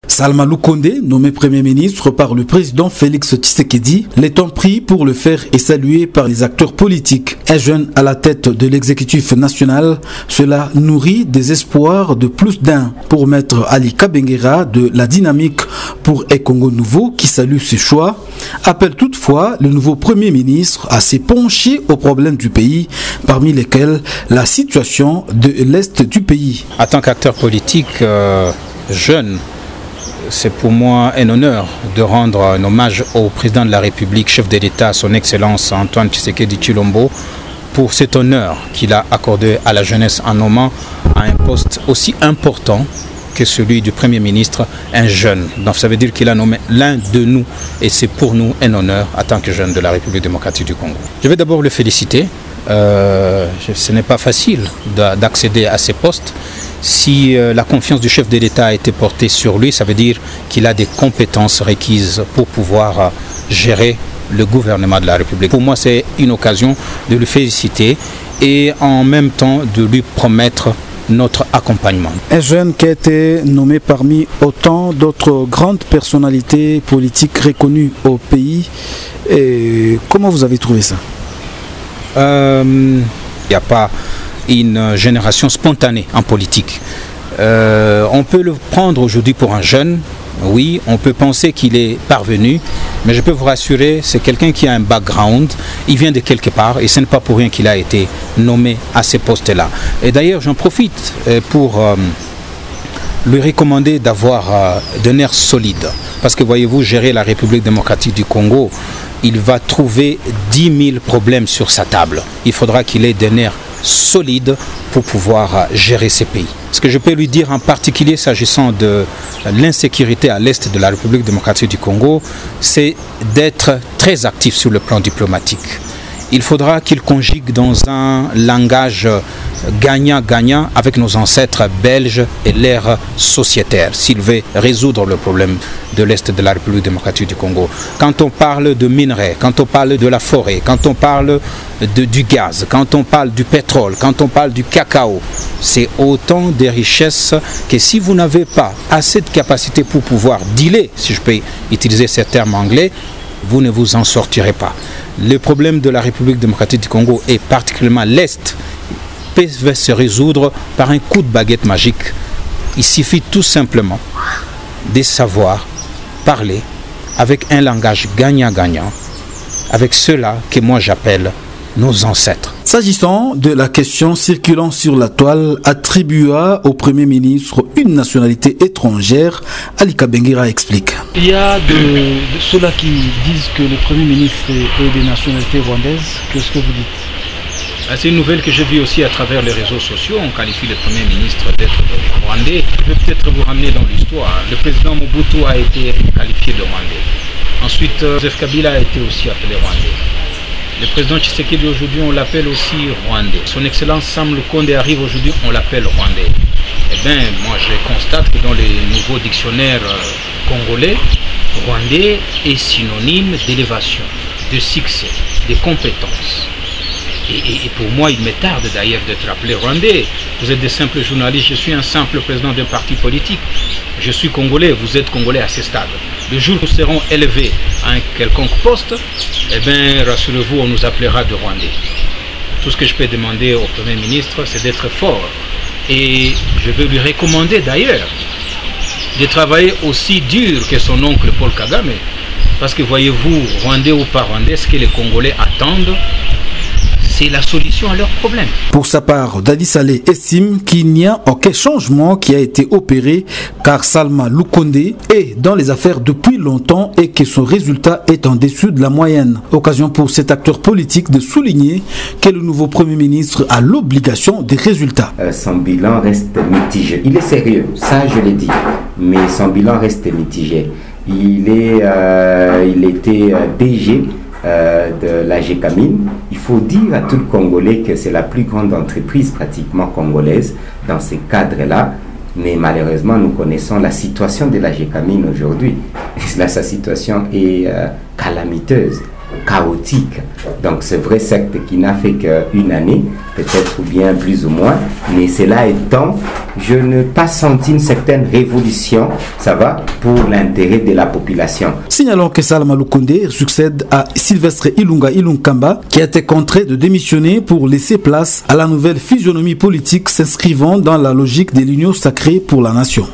Salma Lukonde, nommé Premier ministre par le président Félix Tshisekedi, l'étant pris pour le faire et salué par les acteurs politiques. Un jeune à la tête de l'exécutif national, cela nourrit des espoirs de plus d'un pour maître Ali Kabengera de la dynamique pour un Congo nouveau qui salue ce choix, appelle toutefois le nouveau Premier ministre à s'épancher aux problèmes du pays, parmi lesquels la situation de l'Est du pays. En tant qu'acteur politique jeune, c'est pour moi un honneur de rendre un hommage au président de la République, chef de l'État, son Excellence Antoine Tshisekedi Tshilombo, pour cet honneur qu'il a accordé à la jeunesse en nommant à un poste aussi important que celui du Premier ministre, un jeune. Donc ça veut dire qu'il a nommé l'un de nous et c'est pour nous un honneur en tant que jeune de la République démocratique du Congo. Je vais d'abord le féliciter. Ce n'est pas facile d'accéder à ces postes. Si la confiance du chef de l'État a été portée sur lui, ça veut dire qu'il a des compétences requises pour pouvoir gérer le gouvernement de la République. Pour moi, c'est une occasion de le féliciter et en même temps de lui promettre notre accompagnement. Un jeune qui a été nommé parmi autant d'autres grandes personnalités politiques reconnues au pays. Et comment vous avez trouvé ça? Il n'y a pas une génération spontanée en politique. On peut le prendre aujourd'hui pour un jeune, oui, on peut penser qu'il est parvenu, mais je peux vous rassurer, c'est quelqu'un qui a un background, il vient de quelque part et ce n'est pas pour rien qu'il a été nommé à ces postes-là. Et d'ailleurs, j'en profite pour lui recommander d'avoir de nerfs solides. Parce que voyez-vous, gérer la République démocratique du Congo, il va trouver 10 000 problèmes sur sa table. Il faudra qu'il ait des nerfs solides pour pouvoir gérer ces pays. Ce que je peux lui dire en particulier s'agissant de l'insécurité à l'est de la République démocratique du Congo, c'est d'être très actif sur le plan diplomatique. Il faudra qu'il conjugue dans un langage gagnant-gagnant avec nos ancêtres belges et l'ère sociétaire, s'il veut résoudre le problème de l'Est de la République démocratique du Congo. Quand on parle de minerais, quand on parle de la forêt, quand on parle du gaz, quand on parle du pétrole, quand on parle du cacao, c'est autant de richesses que si vous n'avez pas assez de capacité pour pouvoir dealer, si je peux utiliser ces termes anglais, vous ne vous en sortirez pas. Le problème de la République démocratique du Congo et particulièrement l'Est peut se résoudre par un coup de baguette magique. Il suffit tout simplement de savoir parler avec un langage gagnant-gagnant, avec ceux-là que moi j'appelle nos ancêtres. S'agissant de la question circulant sur la toile, attribua au Premier ministre une nationalité étrangère, Ali Kabengera explique. Il y a de ceux-là qui disent que le Premier ministre est de nationalité rwandaise. Qu'est-ce que vous dites? C'est une nouvelle que j'ai vue aussi à travers les réseaux sociaux. On qualifie le Premier ministre d'être rwandais. Je vais peut-être vous ramener dans l'histoire. Le président Mobutu a été qualifié de rwandais. Ensuite, Joseph Kabila a été aussi appelé rwandais. Le président Tshisekedi aujourd'hui, on l'appelle aussi rwandais. Son Excellence Sam Lukonde arrive aujourd'hui, on l'appelle rwandais. Eh bien, moi je constate que dans les nouveaux dictionnaires congolais, rwandais est synonyme d'élévation, de succès, de compétences. Et pour moi, il me tarde d'ailleurs d'être appelé rwandais. Vous êtes des simples journalistes, je suis un simple président d'un parti politique. Je suis congolais, vous êtes congolais à ce stade. Le jour où nous serons élevés à un quelconque poste, eh bien, rassurez-vous, on nous appellera de rwandais. Tout ce que je peux demander au Premier ministre, c'est d'être fort. Et je vais lui recommander d'ailleurs de travailler aussi dur que son oncle Paul Kagame. Parce que voyez-vous, rwandais ou pas rwandais, ce que les Congolais attendent, c'est la solution à leurs problèmes. Pour sa part, Dadi Saleh estime qu'il n'y a aucun changement qui a été opéré car Salma Lukonde est dans les affaires depuis longtemps et que son résultat est en dessous de la moyenne. Occasion pour cet acteur politique de souligner que le nouveau Premier ministre a l'obligation des résultats. Son bilan reste mitigé. Il est sérieux, ça je l'ai dit, mais son bilan reste mitigé. Il était DG de la Gécamine. Il faut dire à tout le Congolais que c'est la plus grande entreprise pratiquement congolaise dans ces cadres-là. Mais malheureusement, nous connaissons la situation de la Gécamine aujourd'hui. Sa situation est calamiteuse. chaotique. Donc c'est vrai certes qu'il n'a fait qu'une année, peut-être ou bien plus ou moins, mais cela étant, je n'ai pas senti une certaine révolution, ça va, pour l'intérêt de la population. Signalons que Salama Lukonde succède à Sylvestre Ilunga Ilunkamba, qui a été contraint de démissionner pour laisser place à la nouvelle physionomie politique s'inscrivant dans la logique de l'union sacrée pour la nation.